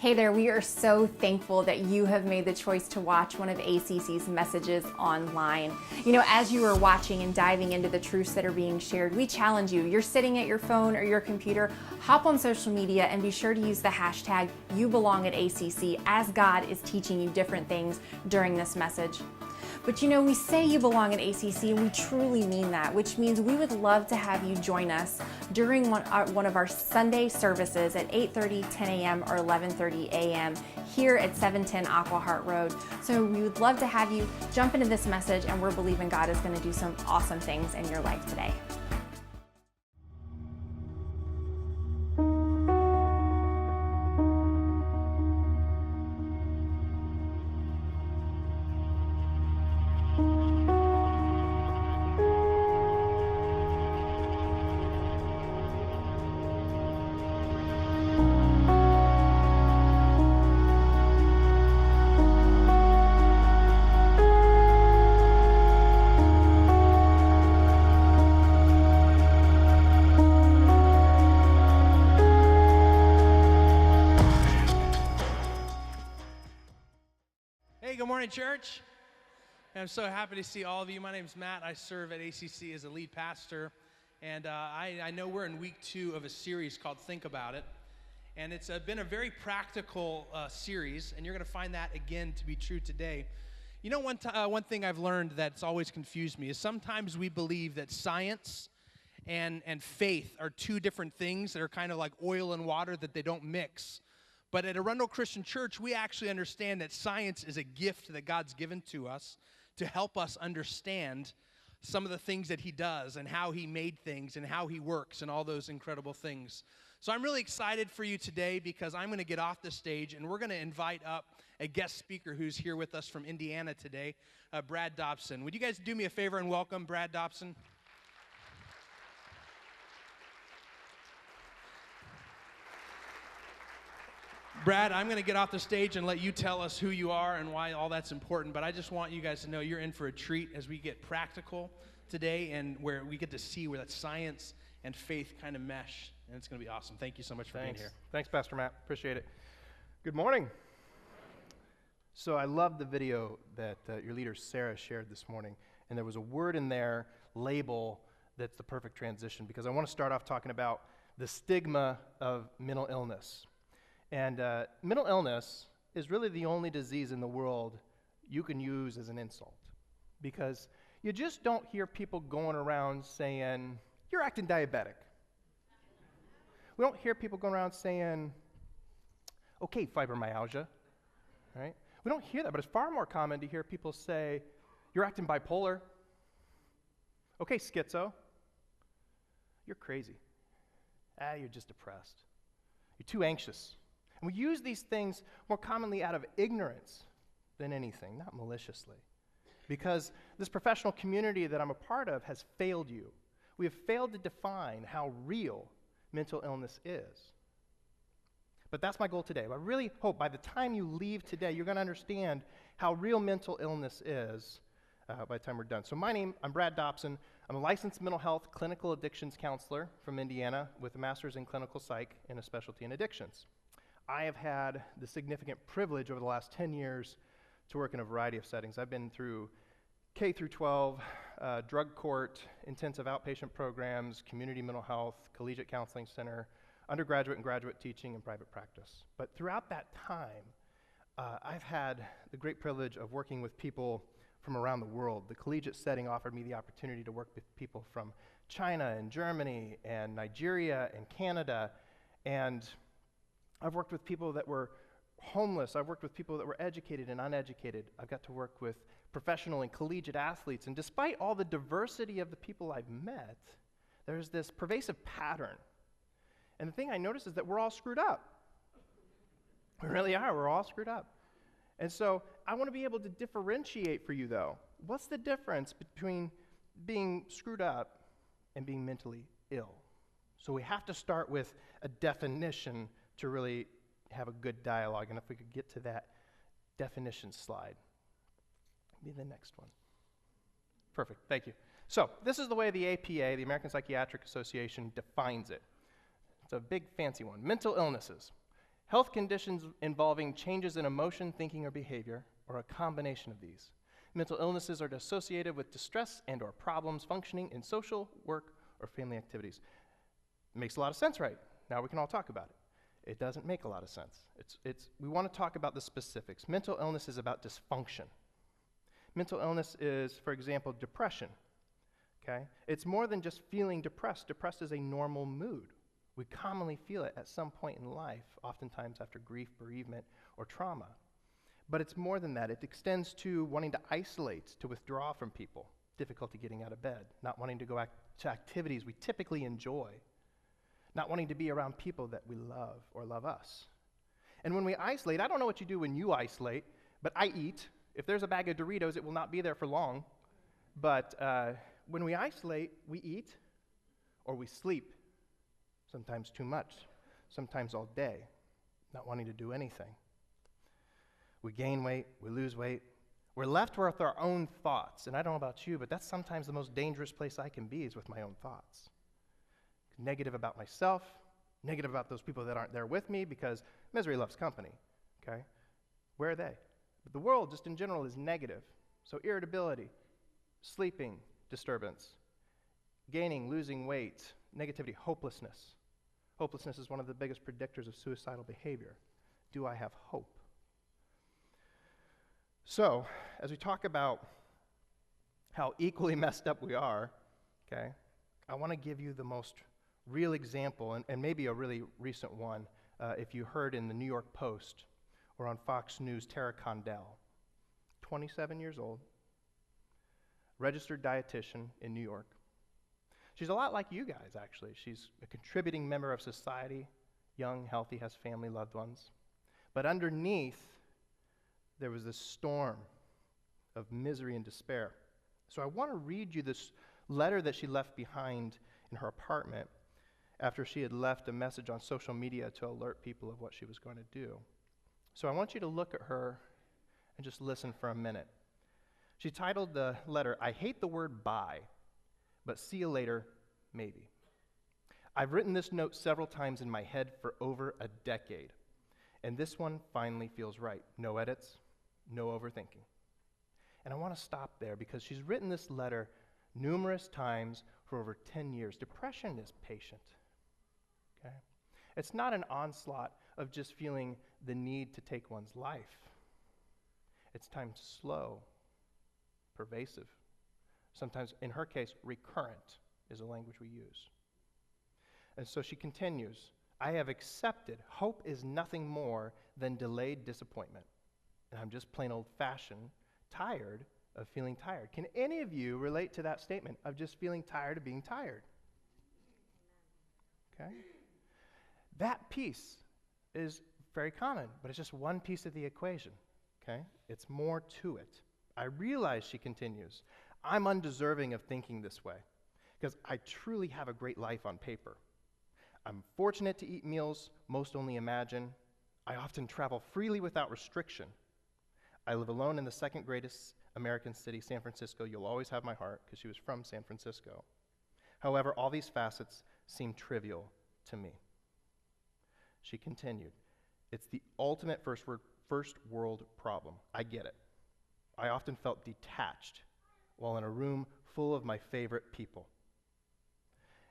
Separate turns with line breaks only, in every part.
Hey there, we are so thankful that you have made the choice to watch one of ACC's messages online. You know, as you are watching and diving into the truths that are being shared, we challenge you. You're sitting at your phone or your computer, hop on social media and be sure to use the hashtag YouBelongAtACC as God is teaching you different things during this message. But you know, we say you belong at ACC and we truly mean that, which means we would love to have you join us during one of our Sunday services at 8:30, 10 a.m. or 11:30 a.m. here at 710 Aquahart Road. So we would love to have you jump into this message, and we're believing God is going to do some awesome things in your life today.
Good morning, church. I'm so happy to see all of you. My name's Matt. I serve at ACC as a lead pastor, and I know we're in week 2 of a series called Think About It, and it's been a very practical series, and you're going to find that again to be true today. You know, one thing I've learned that's always confused me is sometimes we believe that science and faith are two different things that are kind of like oil and water, that they don't mix. But at Arundel Christian Church, we actually understand that science is a gift that God's given to us to help us understand some of the things that He does and how He made things and how He works and all those incredible things. So I'm really excited for you today because I'm going to get off the stage and we're going to invite up a guest speaker who's here with us from Indiana today, Brad Dobson. Would you guys do me a favor and welcome Brad Dobson? Brad, I'm going to get off the stage and let you tell us who you are and why all that's important, but I just want you guys to know you're in for a treat as we get practical today and where we get to see where that science and faith kind of mesh, and it's going to be awesome. Thank you so much for being here.
Thanks, Pastor Matt. Appreciate it. Good morning. So I love the video that your leader Sarah shared this morning, and there was a word in there, label, that's the perfect transition, because I want to start off talking about the stigma of mental illness. And mental illness is really the only disease in the world you can use as an insult, because you just don't hear people going around saying, you're acting diabetic. We don't hear people going around saying, okay, fibromyalgia, right? We don't hear that, but it's far more common to hear people say, you're acting bipolar. Okay, schizo. You're crazy. You're just depressed. You're too anxious. And we use these things more commonly out of ignorance than anything, not maliciously. Because this professional community that I'm a part of has failed you. We have failed to define how real mental illness is. But that's my goal today. I really hope by the time you leave today, you're going to understand how real mental illness is by the time we're done. So I'm Brad Dobson. I'm a licensed mental health clinical addictions counselor from Indiana with a master's in clinical psych and a specialty in addictions. I have had the significant privilege over the last 10 years to work in a variety of settings. I've been through K through 12, drug court, intensive outpatient programs, community mental health, collegiate counseling center, undergraduate and graduate teaching, and private practice. But throughout that time, I've had the great privilege of working with people from around the world. The collegiate setting offered me the opportunity to work with people from China and Germany and Nigeria and Canada, and I've worked with people that were homeless. I've worked with people that were educated and uneducated. I've got to work with professional and collegiate athletes. And despite all the diversity of the people I've met, there's this pervasive pattern. And the thing I notice is that we're all screwed up. We really are. We're all screwed up. And so I want to be able to differentiate for you, though. What's the difference between being screwed up and being mentally ill? So we have to start with a definition to really have a good dialogue. And if we could get to that definition slide. Be the next one. Perfect, thank you. So this is the way the APA, the American Psychiatric Association, defines it. It's a big fancy one. Mental illnesses Health conditions involving changes in emotion, thinking, or behavior, or a combination of these. Mental illnesses are associated with distress and or problems functioning in social, work, or family activities. Makes a lot of sense, right? Now we can all talk about it. It doesn't make a lot of sense. We want to talk about the specifics. Mental illness is about dysfunction. Mental illness is, for example, depression. Okay? It's more than just feeling depressed. Depressed is a normal mood. We commonly feel it at some point in life, oftentimes after grief, bereavement, or trauma. But it's more than that. It extends to wanting to isolate, to withdraw from people, difficulty getting out of bed, not wanting to go to activities we typically enjoy, not wanting to be around people that we love or love us. And when we isolate, I don't know what you do when you isolate, but I eat. If there's a bag of Doritos, it will not be there for long. But when we isolate, we eat or we sleep, sometimes too much, sometimes all day, not wanting to do anything. We gain weight, we lose weight. We're left with our own thoughts. And I don't know about you, but that's sometimes the most dangerous place I can be is with my own thoughts. Negative about myself, negative about those people that aren't there with me, because misery loves company, okay? Where are they? But the world, just in general, is negative. So irritability, sleeping disturbance, gaining, losing weight, negativity, hopelessness. Hopelessness is one of the biggest predictors of suicidal behavior. Do I have hope? So, as we talk about how equally messed up we are, okay, I want to give you the most real example, and maybe a really recent one, if you heard in the New York Post or on Fox News, Tara Condell, 27 years old, registered dietitian in New York. She's a lot like you guys, actually. She's a contributing member of society, young, healthy, has family, loved ones. But underneath, there was this storm of misery and despair. So I want to read you this letter that she left behind in her apartment after she had left a message on social media to alert people of what she was going to do. So I want you to look at her and just listen for a minute. She titled the letter, "I hate the word bye, but see you later, maybe." I've written this note several times in my head for over a decade, and this one finally feels right. No edits, no overthinking. And I want to stop there because she's written this letter numerous times for over 10 years. Depression is patient, okay? It's not an onslaught of just feeling the need to take one's life. It's times slow, pervasive. Sometimes, in her case, recurrent is the language we use. And so she continues, "I have accepted hope is nothing more than delayed disappointment. And I'm just plain old-fashioned tired of feeling tired." Can any of you relate to that statement of just feeling tired of being tired? Okay? That piece is very common, but it's just one piece of the equation. Okay? It's more to it. I realize, she continues, I'm undeserving of thinking this way because I truly have a great life on paper. I'm fortunate to eat meals most only imagine. I often travel freely without restriction. I live alone in the second greatest American city, San Francisco. You'll always have my heart because she was from San Francisco. However, all these facets seem trivial to me. She continued, it's the ultimate first world problem. I get it. I often felt detached while in a room full of my favorite people.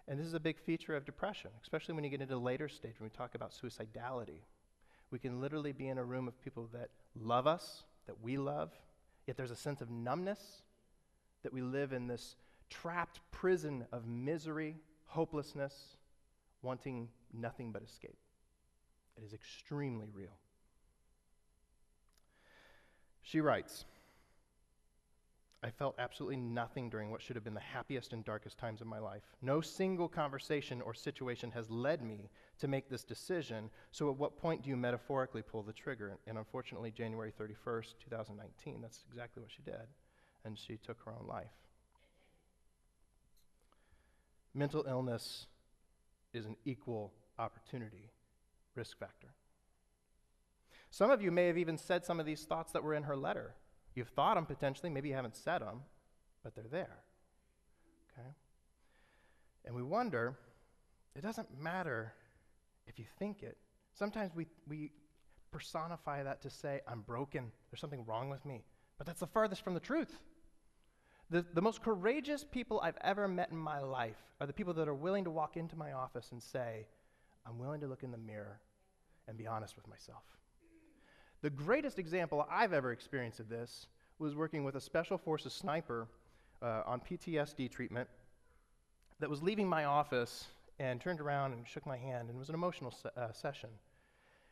And this is a big feature of depression, especially when you get into the later stage when we talk about suicidality. We can literally be in a room of people that love us, that we love, yet there's a sense of numbness, that we live in this trapped prison of misery, hopelessness, wanting nothing but escape. It is extremely real. She writes, I felt absolutely nothing during what should have been the happiest and darkest times of my life. No single conversation or situation has led me to make this decision, so at what point do you metaphorically pull the trigger? And unfortunately, January 31st, 2019, that's exactly what she did, and she took her own life. Mental illness is an equal opportunity risk factor. Some of you may have even said some of these thoughts that were in her letter. You've thought them potentially, maybe you haven't said them, but they're there, okay? And we wonder, it doesn't matter if you think it, Sometimes we personify that to say, I'm broken, there's something wrong with me. But that's the farthest from the truth. The most courageous people I've ever met in my life are the people that are willing to walk into my office and say, I'm willing to look in the mirror and be honest with myself. The greatest example I've ever experienced of this was working with a Special Forces sniper on PTSD treatment that was leaving my office and turned around and shook my hand, and it was an emotional session.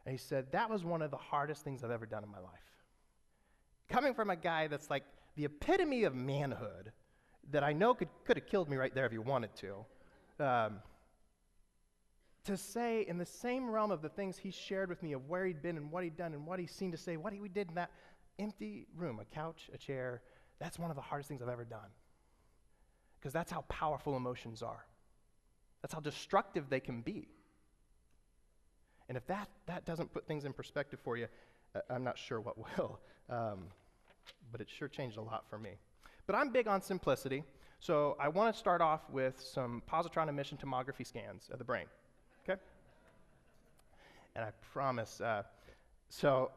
And he said, that was one of the hardest things I've ever done in my life. Coming from a guy that's like the epitome of manhood, that I know could have killed me right there if he wanted to say in the same realm of the things he shared with me of where he'd been and what he'd done and what he's seen to say, what we did in that empty room, a couch, a chair, that's one of the hardest things I've ever done. Because that's how powerful emotions are. That's how destructive they can be. And if that doesn't put things in perspective for you, I'm not sure what will. But it sure changed a lot for me. But I'm big on simplicity, so I want to start off with some positron emission tomography scans of the brain, okay? And I promise, so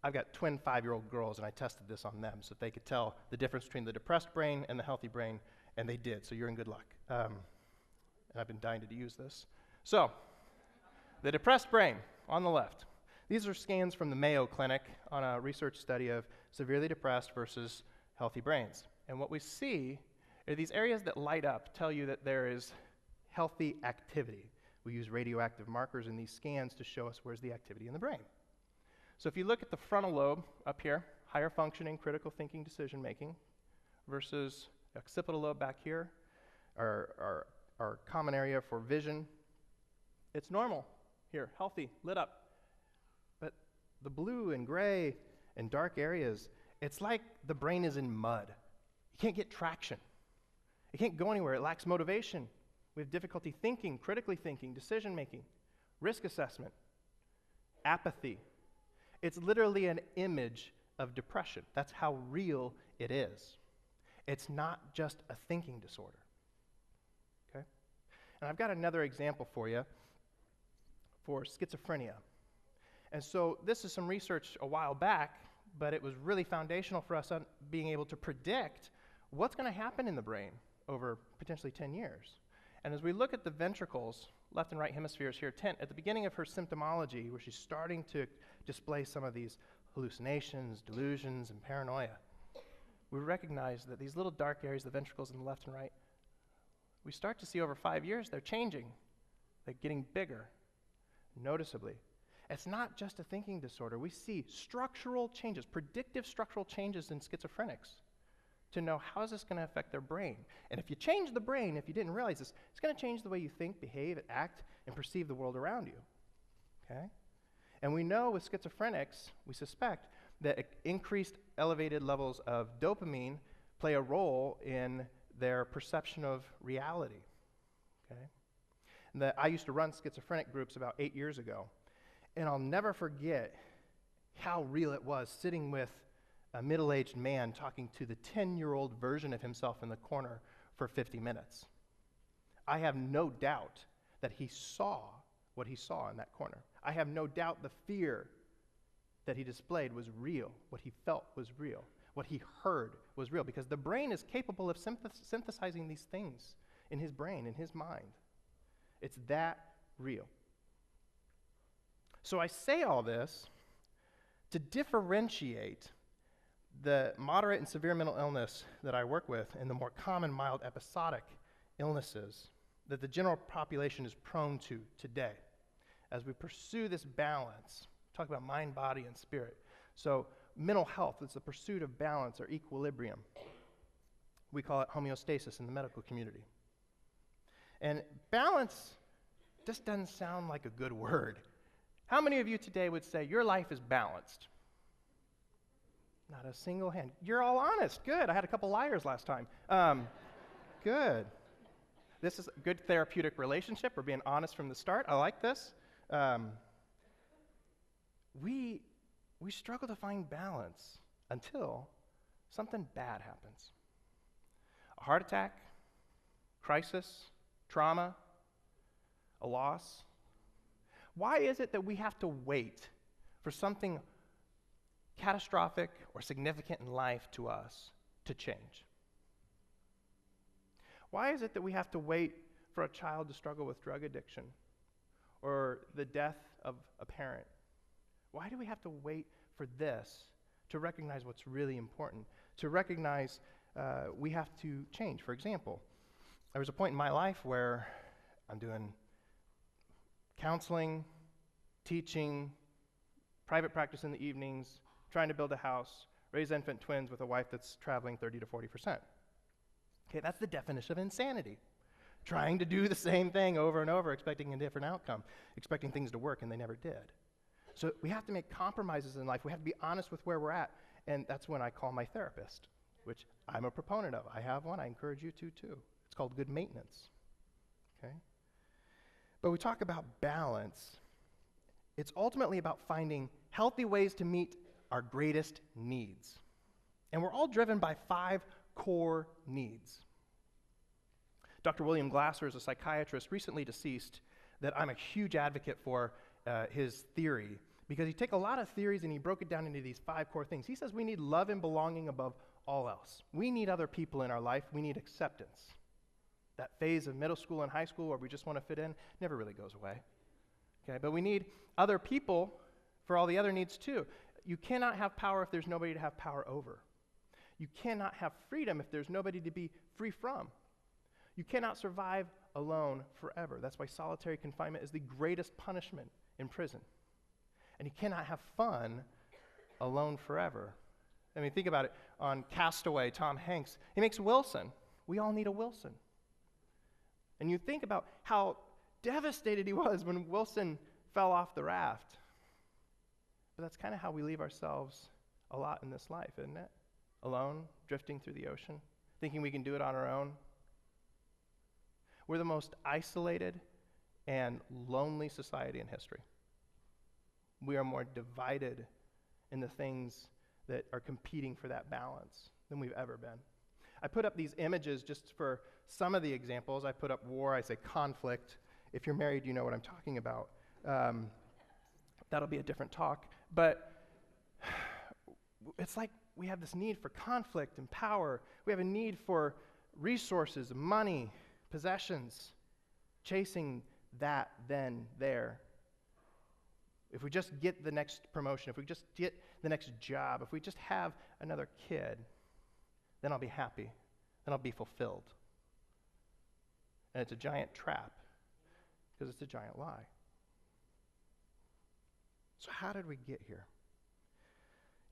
I've got twin 5-year-old girls, and I tested this on them so that they could tell the difference between the depressed brain and the healthy brain, and they did, so you're in good luck. And I've been dying to use this. So, the depressed brain on the left. These are scans from the Mayo Clinic on a research study of severely depressed versus healthy brains. And what we see are these areas that light up tell you that there is healthy activity. We use radioactive markers in these scans to show us where's the activity in the brain. So if you look at the frontal lobe up here, higher functioning, critical thinking, decision making, versus occipital lobe back here, our common area for vision, it's normal here, healthy, lit up. But the blue and gray and dark areas, it's like the brain is in mud. You can't get traction. It can't go anywhere. It lacks motivation. We have difficulty thinking, critically thinking, decision making, risk assessment, apathy. It's literally an image of depression. That's how real it is. It's not just a thinking disorder. Okay? And I've got another example for you for schizophrenia. And so this is some research a while back, but it was really foundational for us on being able to predict what's going to happen in the brain over potentially 10 years. And as we look at the ventricles, left and right hemispheres here, at the beginning of her symptomology, where she's starting to display some of these hallucinations, delusions, and paranoia, we recognize that these little dark areas, the ventricles in the left and right, we start to see over 5 years, they're changing. They're getting bigger, noticeably. It's not just a thinking disorder. We see structural changes, predictive structural changes in schizophrenics to know how is this going to affect their brain. And if you change the brain, if you didn't realize this, it's going to change the way you think, behave, act, and perceive the world around you. Okay? And we know with schizophrenics, we suspect that increased elevated levels of dopamine play a role in their perception of reality. Okay? And I used to run schizophrenic groups about 8 years ago. And I'll never forget how real it was sitting with a middle-aged man talking to the 10-year-old version of himself in the corner for 50 minutes. I have no doubt that he saw what he saw in that corner. I have no doubt the fear that he displayed was real. What he felt was real. What he heard was real, because the brain is capable of synthesizing these things in his brain, in his mind. It's that real. So I say all this to differentiate the moderate and severe mental illness that I work with and the more common mild episodic illnesses that the general population is prone to today as we pursue this balance. Talk about mind, body, and spirit. So mental health is the pursuit of balance or equilibrium. We call it homeostasis in the medical community. And balance just doesn't sound like a good word. How many of you today would say your life is balanced? Not a single hand. You're all honest. Good. I had a couple liars last time. Good. This is a good therapeutic relationship. We're being honest from the start. I like this. We struggle to find balance until something bad happens. A heart attack, crisis, trauma, a loss. Why is it that we have to wait for something catastrophic or significant in life to us to change? Why is it that we have to wait for a child to struggle with drug addiction or the death of a parent? Why do we have to wait for this to recognize what's really important, to recognize we have to change? For example, there was a point in my life where I'm doing counseling, teaching, private practice in the evenings, trying to build a house, raise infant twins with a wife that's traveling 30 to 40%. Okay, that's the definition of insanity. Trying to do the same thing over and over, expecting a different outcome, expecting things to work, and they never did. So we have to make compromises in life. We have to be honest with where we're at, and that's when I call my therapist, which I'm a proponent of. I have one. I encourage you to, too. It's called good maintenance. Okay? But we talk about balance. It's ultimately about finding healthy ways to meet our greatest needs. And we're all driven by 5 core needs. Dr. William Glasser is a psychiatrist, recently deceased, that I'm a huge advocate for his theory, because he took a lot of theories and he broke it down into these 5 core things. He says we need love and belonging above all else. We need other people in our life. We need acceptance. That phase of middle school and high school where we just want to fit in never really goes away. Okay, but we need other people for all the other needs too. You cannot have power if there's nobody to have power over. You cannot have freedom if there's nobody to be free from. You cannot survive alone forever. That's why solitary confinement is the greatest punishment in prison. And you cannot have fun alone forever. I mean, think about it. On Castaway, Tom Hanks, he makes Wilson. We all need a Wilson. And you think about how devastated he was when Wilson fell off the raft. But that's kind of how we leave ourselves a lot in this life, isn't it? Alone, drifting through the ocean, thinking we can do it on our own. We're the most isolated and lonely society in history. We are more divided in the things that are competing for that balance than we've ever been. I put up these images just for some of the examples. I put up war, I say conflict. If you're married, you know what I'm talking about. That'll be a different talk. But it's like we have this need for conflict and power. We have a need for resources, money, possessions, chasing that, then, there. If we just get the next promotion, if we just get the next job, if we just have another kid, then I'll be happy, then I'll be fulfilled. And it's a giant trap, because it's a giant lie. So how did we get here?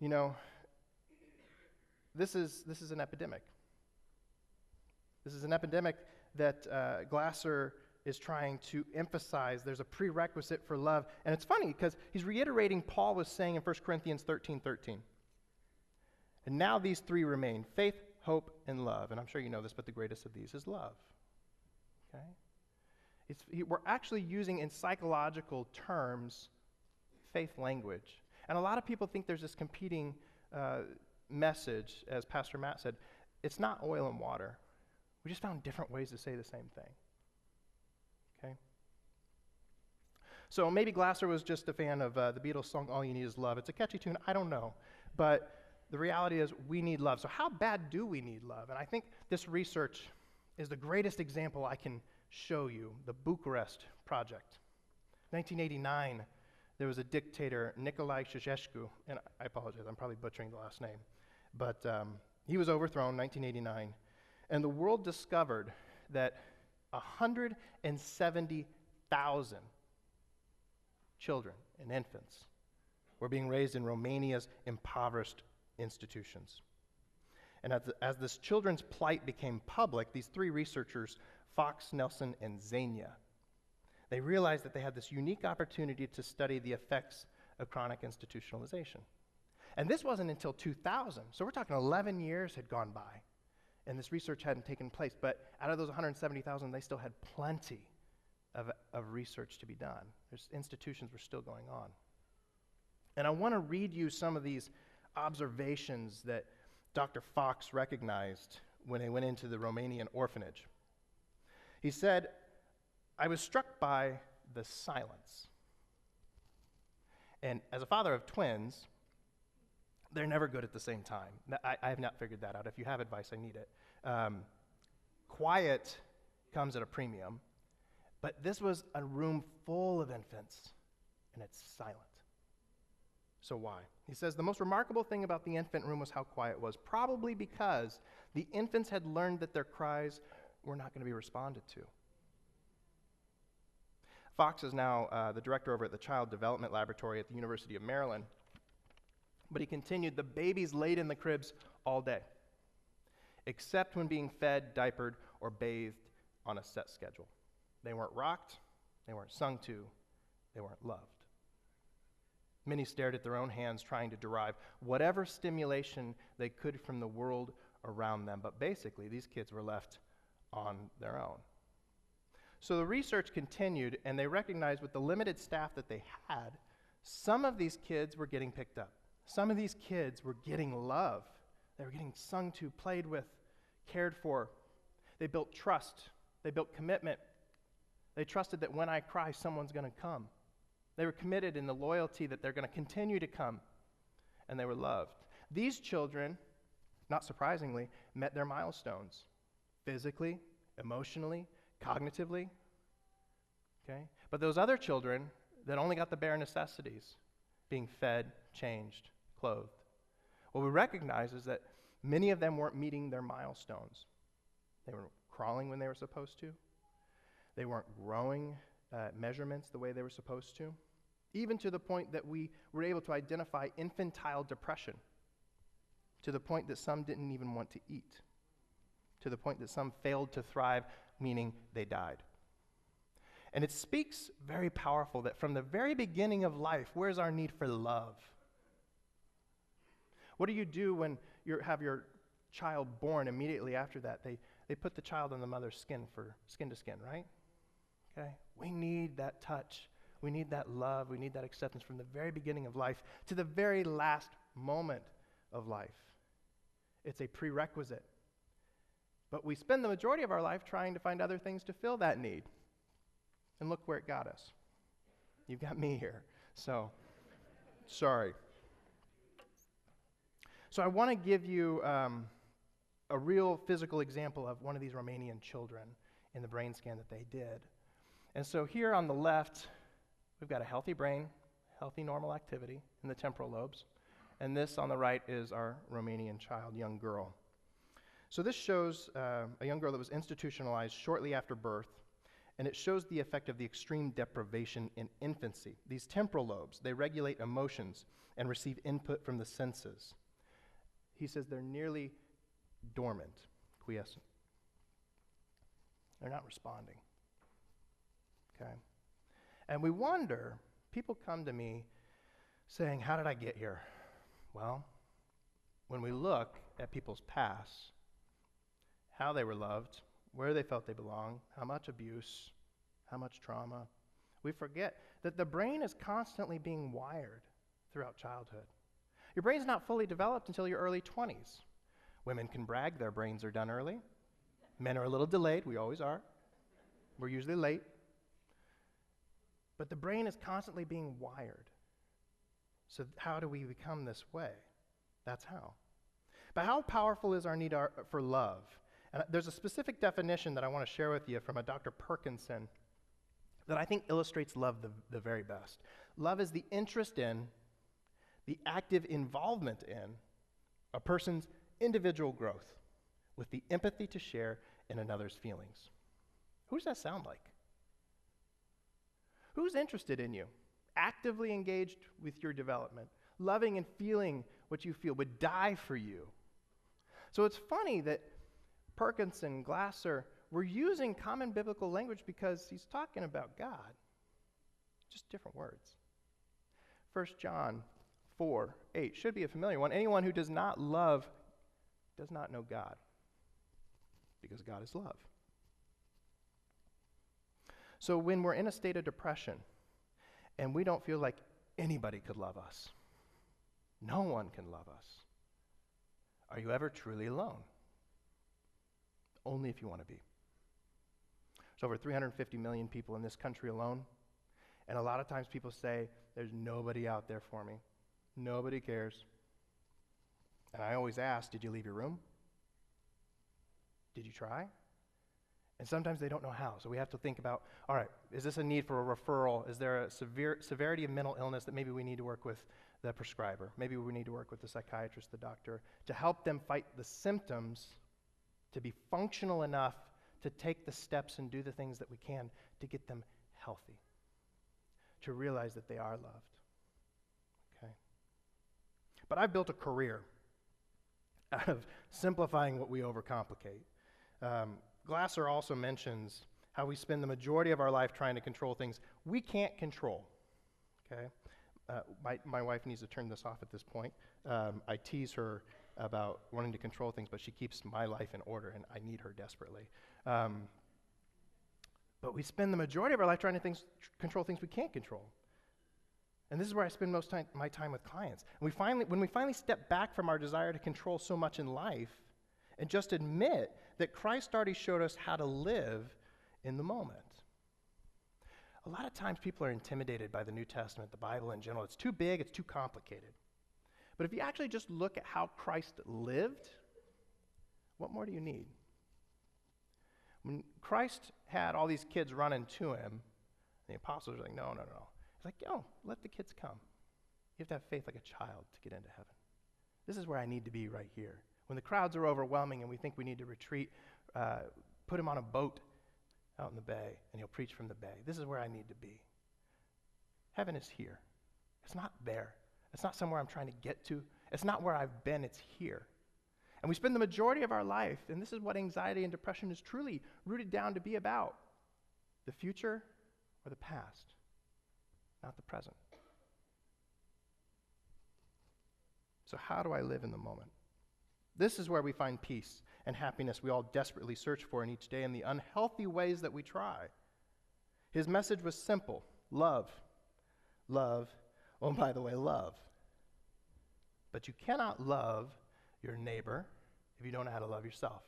You know, this is an epidemic. This is an epidemic that Glasser is trying to emphasize. There's a prerequisite for love. And it's funny because he's reiterating Paul was saying in 1 Corinthians 13:13. And now these 3 remain: faith, hope, and love. And I'm sure you know this, but the greatest of these is love. Okay? We're actually using in psychological terms faith language. And a lot of people think there's this competing message, as Pastor Matt said. It's not oil and water. We just found different ways to say the same thing. Okay? So maybe Glasser was just a fan of the Beatles song, All You Need Is Love. It's a catchy tune, I don't know. But the reality is we need love. So how bad do we need love? And I think this research is the greatest example I can show you, the Bucharest Project. 1989, there was a dictator, Nicolae Ceausescu, and I apologize, I'm probably butchering the last name, but he was overthrown in 1989, and the world discovered that 170,000 children and infants were being raised in Romania's impoverished institutions. And as this children's plight became public, these 3 researchers, Fox, Nelson, and Zania, they realized that they had this unique opportunity to study the effects of chronic institutionalization. And this wasn't until 2000. So we're talking 11 years had gone by, and this research hadn't taken place. But out of those 170,000, they still had plenty of research to be done. Institutions were still going on. And I want to read you some of these observations that Dr. Fox recognized when he went into the Romanian orphanage. He said, I was struck by the silence. And as a father of twins, they're never good at the same time. I have not figured that out. If you have advice, I need it. Quiet comes at a premium, but this was a room full of infants, and it's silent. So why? He says the most remarkable thing about the infant room was how quiet it was, probably because the infants had learned that their cries were not going to be responded to. Fox is now the director over at the Child Development Laboratory at the University of Maryland. But he continued, the babies laid in the cribs all day, except when being fed, diapered, or bathed on a set schedule. They weren't rocked, they weren't sung to, they weren't loved. Many stared at their own hands trying to derive whatever stimulation they could from the world around them, but basically these kids were left on their own. So the research continued, and they recognized with the limited staff that they had, some of these kids were getting picked up. Some of these kids were getting love. They were getting sung to, played with, cared for. They built trust. They built commitment. They trusted that when I cry, someone's going to come. They were committed in the loyalty that they're going to continue to come, and they were loved. These children, not surprisingly, met their milestones physically, emotionally, cognitively. Okay? But those other children that only got the bare necessities, being fed, changed, clothed. What we recognize is that many of them weren't meeting their milestones. They were crawling when they were supposed to. They weren't growing measurements the way they were supposed to, even to the point that we were able to identify infantile depression, to the point that some didn't even want to eat, to the point that some failed to thrive, meaning they died. And it speaks very powerful that from the very beginning of life, where's our need for love? What do you do when you have your child born? Immediately after that, they put the child on the mother's skin for skin to skin, right? Okay? We need that touch. We need that love. We need that acceptance from the very beginning of life to the very last moment of life. It's a prerequisite. But we spend the majority of our life trying to find other things to fill that need. And look where it got us. You've got me here. So, sorry. So I want to give you a real physical example of one of these Romanian children in the brain scan that they did. And so here on the left, we've got a healthy brain, healthy normal activity in the temporal lobes. And this on the right is our Romanian child, young girl. So this shows a young girl that was institutionalized shortly after birth, and it shows the effect of the extreme deprivation in infancy. These temporal lobes, they regulate emotions and receive input from the senses. He says they're nearly dormant, quiescent. They're not responding. Okay? And we wonder, people come to me saying, how did I get here? Well, when we look at people's past, how they were loved, where they felt they belonged, how much abuse, how much trauma, we forget that the brain is constantly being wired throughout childhood. Your brain's not fully developed until your early 20s. Women can brag their brains are done early. Men are a little delayed. We always are. We're usually late. But the brain is constantly being wired. So how do we become this way? That's how. But how powerful is our need for love? And there's a specific definition that I want to share with you from a Dr. Perkinson that I think illustrates love the very best. Love is the interest in, the active involvement in a person's individual growth with the empathy to share in another's feelings. Who does that sound like? Who's interested in you? Actively engaged with your development, loving and feeling what you feel, would die for you. So it's funny that Perkinson, Glasser, were using common biblical language because he's talking about God. Just different words. 1 John 4:8 should be a familiar one. Anyone who does not love does not know God, because God is love. So when we're in a state of depression and we don't feel like anybody could love us, no one can love us, are you ever truly alone? Only if you want to be. There's over 350 million people in this country alone, And a lot of times people say, there's nobody out there for me. Nobody cares. And I always ask, did you leave your room? Did you try? And sometimes they don't know how. So we have to think about, all right, is this a need for a referral? Is there a severity of mental illness that maybe we need to work with the prescriber? Maybe we need to work with the psychiatrist, the doctor, to help them fight the symptoms, to be functional enough to take the steps and do the things that we can to get them healthy, to realize that they are loved. Okay? But I've built a career out of simplifying what we overcomplicate. Glasser also mentions how we spend the majority of our life trying to control things we can't control. Okay? My wife needs to turn this off at this point. I tease her about wanting to control things, but she keeps my life in order, and I need her desperately. But we spend the majority of our life trying to control things we can't control. And this is where I spend most of my time with clients. And when we finally step back from our desire to control so much in life and just admit that Christ already showed us how to live in the moment. A lot of times people are intimidated by the New Testament, the Bible in general. It's too big, it's too complicated. But if you actually just look at how Christ lived, what more do you need? When Christ had all these kids running to him, the apostles were like, no. He's like, let the kids come. You have to have faith like a child to get into heaven. This is where I need to be right here. When the crowds are overwhelming and we think we need to retreat, put him on a boat out in the bay, and he'll preach from the bay. This is where I need to be. Heaven is here. It's not there. It's not somewhere I'm trying to get to. It's not where I've been. It's here. And we spend the majority of our life, and this is what anxiety and depression is truly rooted down to be about, the future or the past, not the present. So how do I live in the moment? This is where we find peace and happiness we all desperately search for in each day in the unhealthy ways that we try. His message was simple. Love. Love. Oh, by the way, love. But you cannot love your neighbor if you don't know how to love yourself.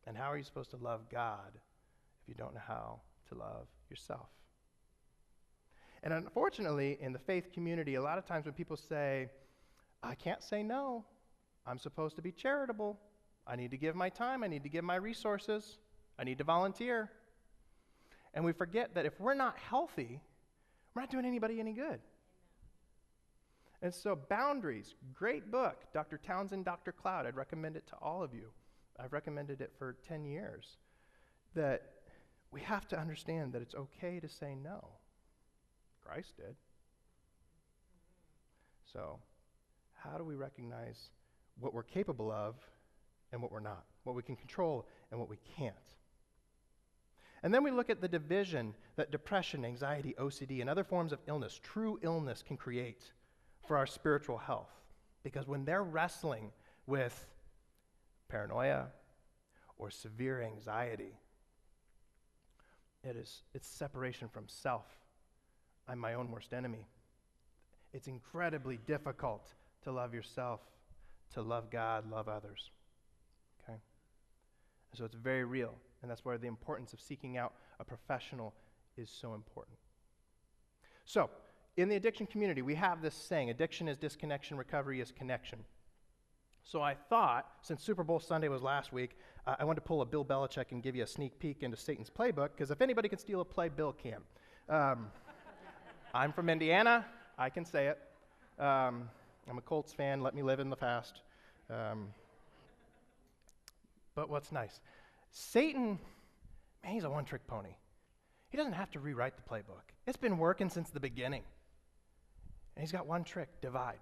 And how are you supposed to love God if you don't know how to love yourself? And unfortunately, in the faith community, a lot of times when people say, I can't say no, I'm supposed to be charitable, I need to give my time, I need to give my resources, I need to volunteer. And we forget that if we're not healthy, we're not doing anybody any good. And so Boundaries, great book, Dr. Townsend, Dr. Cloud. I'd recommend it to all of you. I've recommended it for 10 years. That we have to understand that it's okay to say no. Christ did. So, how do we recognize what we're capable of and what we're not? What we can control and what we can't? And then we look at the division that depression, anxiety, OCD, and other forms of illness, true illness, can create for our spiritual health. Because when they're wrestling with paranoia or severe anxiety, it's separation from self. I'm my own worst enemy. It's incredibly difficult to love yourself, to love God, love others. Okay? And so it's very real, and that's where the importance of seeking out a professional is so important. So, in the addiction community, we have this saying, addiction is disconnection, recovery is connection. So I thought, since Super Bowl Sunday was last week, I wanted to pull a Bill Belichick and give you a sneak peek into Satan's playbook, because if anybody can steal a play, Bill can. I'm from Indiana. I can say it. I'm a Colts fan. Let me live in the past. But what's nice? Satan, man, he's a one-trick pony. He doesn't have to rewrite the playbook. It's been working since the beginning. And he's got one trick, divide.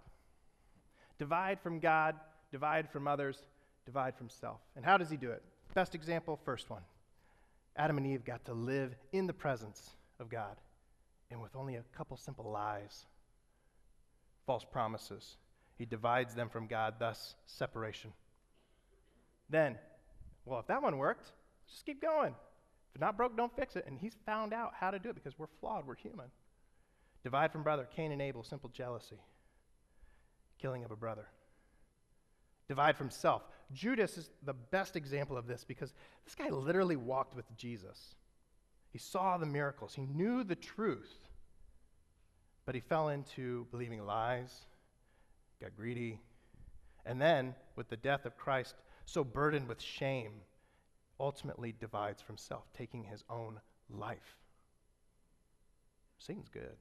Divide from God, divide from others, divide from self. And how does he do it? Best example, first one. Adam and Eve got to live in the presence of God. And with only a couple simple lies, false promises, he divides them from God, thus separation. Then, well, if that one worked, just keep going. If it's not broke, don't fix it. And he's found out how to do it because we're flawed, we're human. Divide from brother, Cain and Abel, simple jealousy. Killing of a brother. Divide from self. Judas is the best example of this because this guy literally walked with Jesus. He saw the miracles. He knew the truth. But he fell into believing lies, got greedy, and then, with the death of Christ, so burdened with shame, ultimately divides from self, taking his own life. Satan's good.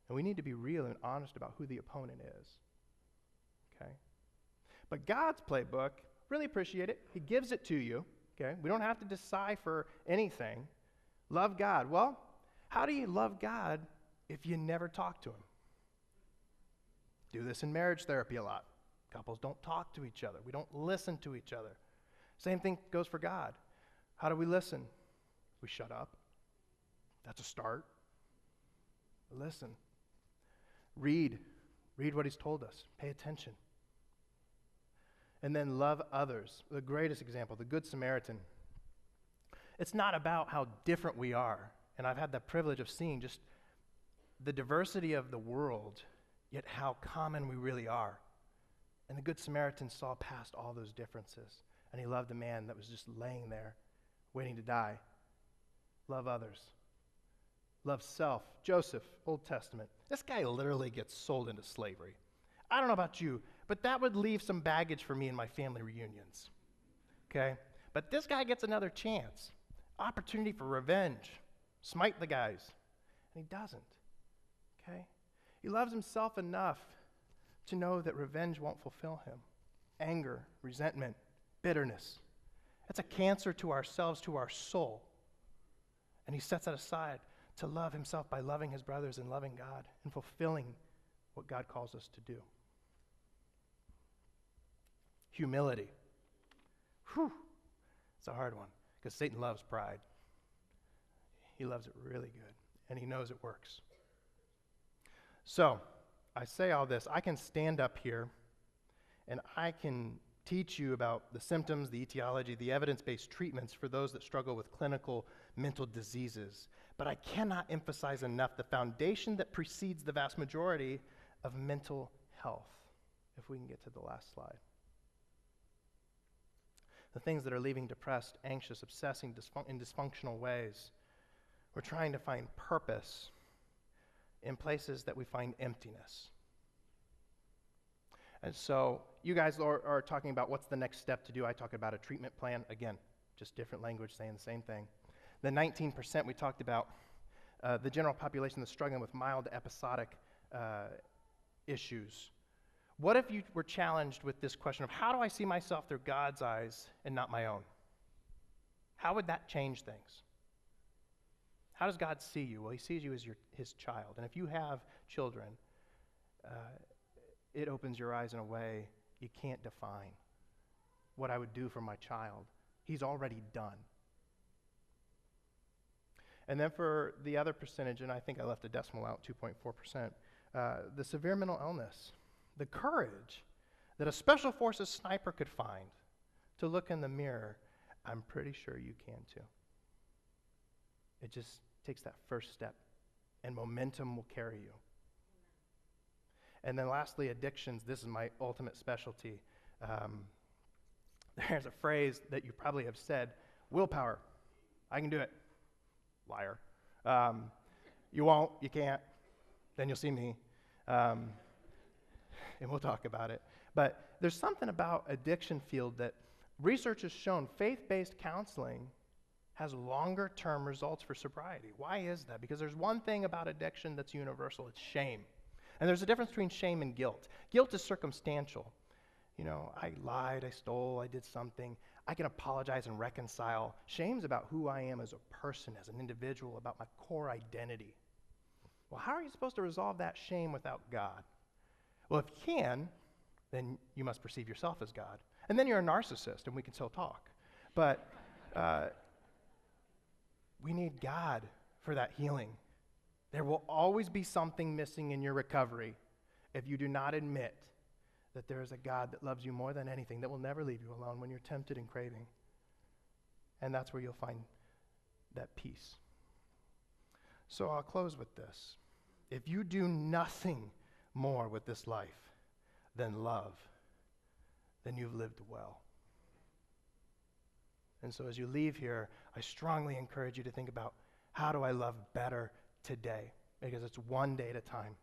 And we need to be real and honest about who the opponent is. Okay? But God's playbook, really appreciate it. He gives it to you. Okay? We don't have to decipher anything. Love God. Well, how do you love God if you never talk to him? Do this in marriage therapy a lot. Couples don't talk to each other. We don't listen to each other. Same thing goes for God. How do we listen? We shut up. That's a start. Listen. Read what he's told us. Pay attention. And then love others. The greatest example, the Good Samaritan. It's not about how different we are. And I've had the privilege of seeing just the diversity of the world, yet how common we really are. And the Good Samaritan saw past all those differences. And he loved a man that was just laying there, waiting to die. Love others. Love self. Joseph, Old Testament. This guy literally gets sold into slavery. I don't know about you, but that would leave some baggage for me in my family reunions. Okay? But this guy gets another chance. Opportunity for revenge. Smite the guys. And he doesn't. Okay? He loves himself enough to know that revenge won't fulfill him. Anger, resentment, bitterness. That's a cancer to ourselves, to our soul. And he sets that aside to love himself by loving his brothers and loving God and fulfilling what God calls us to do. Humility. Whew. It's a hard one because Satan loves pride. He loves it really good, and he knows it works. So, I say all this. I can stand up here, and I can teach you about the symptoms, the etiology, the evidence-based treatments for those that struggle with clinical mental diseases. But I cannot emphasize enough the foundation that precedes the vast majority of mental health. If we can get to the last slide. The things that are leaving depressed, anxious, obsessing in dysfunctional ways. We're trying to find purpose in places that we find emptiness. And so you guys are talking about what's the next step to do. I talk about a treatment plan. Again, just different language saying the same thing. The 19% we talked about, the general population that's struggling with mild episodic issues. What if you were challenged with this question of how do I see myself through God's eyes and not my own? How would that change things? How does God see you? Well, he sees you as his child. And if you have children, it opens your eyes in a way you can't define. What I would do for my child, he's already done. And then for the other percentage, and I think I left a decimal out, 2.4%, the severe mental illness, the courage that a special forces sniper could find to look in the mirror, I'm pretty sure you can too. It just takes that first step, and momentum will carry you. And then lastly, addictions. This is my ultimate specialty. There's a phrase that you probably have said, willpower. I can do it. Liar. You won't, you can't. Then you'll see me. And we'll talk about it. But there's something about addiction field that research has shown faith-based counseling has longer-term results for sobriety. Why is that? Because there's one thing about addiction that's universal. It's shame. And there's a difference between shame and guilt. Guilt is circumstantial. You know, I lied, I stole, I did something. I can apologize and reconcile. Shame's about who I am as a person, as an individual, about my core identity. Well, how are you supposed to resolve that shame without God? Well, if you can, then you must perceive yourself as God. And then you're a narcissist, and we can still talk. But we need God for that healing. There will always be something missing in your recovery if you do not admit that there is a God that loves you more than anything, that will never leave you alone when you're tempted and craving. And that's where you'll find that peace. So I'll close with this. If you do nothing more with this life than love, then you've lived well. And so as you leave here, I strongly encourage you to think about, how do I love better today? Because it's one day at a time.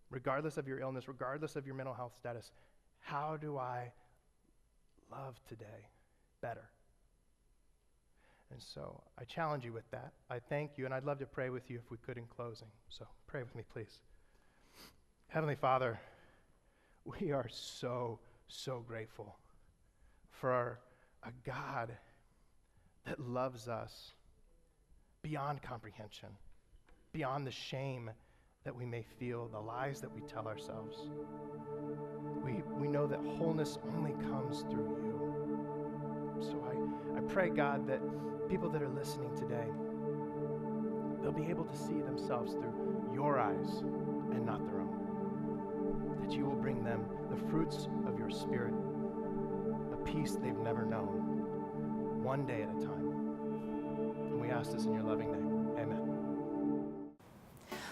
Regardless of your illness, regardless of your mental health status, how do I love today better? And so I challenge you with that. I thank you, and I'd love to pray with you if we could in closing. So pray with me, please. Heavenly Father, we are so, so grateful for a God that loves us beyond comprehension, beyond the shame that we may feel, the lies that we tell ourselves. We know that wholeness only comes through you. So I pray, God, that people that are listening today, they'll be able to see themselves through your eyes and not their own. That you will bring them the fruits of your Spirit, a peace they've never known, one day at a time. And we ask this in your loving name. Amen.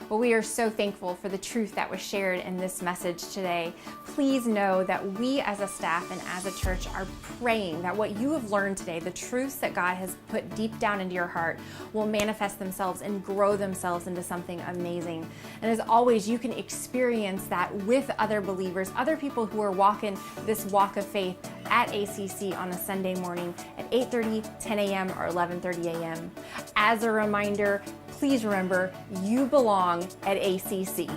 Well, we are so thankful for the truth that was shared in this message today. Please know that we as a staff and as a church are praying that what you have learned today, the truths that God has put deep down into your heart, will manifest themselves and grow themselves into something amazing. And as always, you can experience that with other believers, other people who are walking this walk of faith at ACC on a Sunday morning at 8:30, 10 a.m., or 11:30 a.m. As a reminder, please remember, you belong at ACC.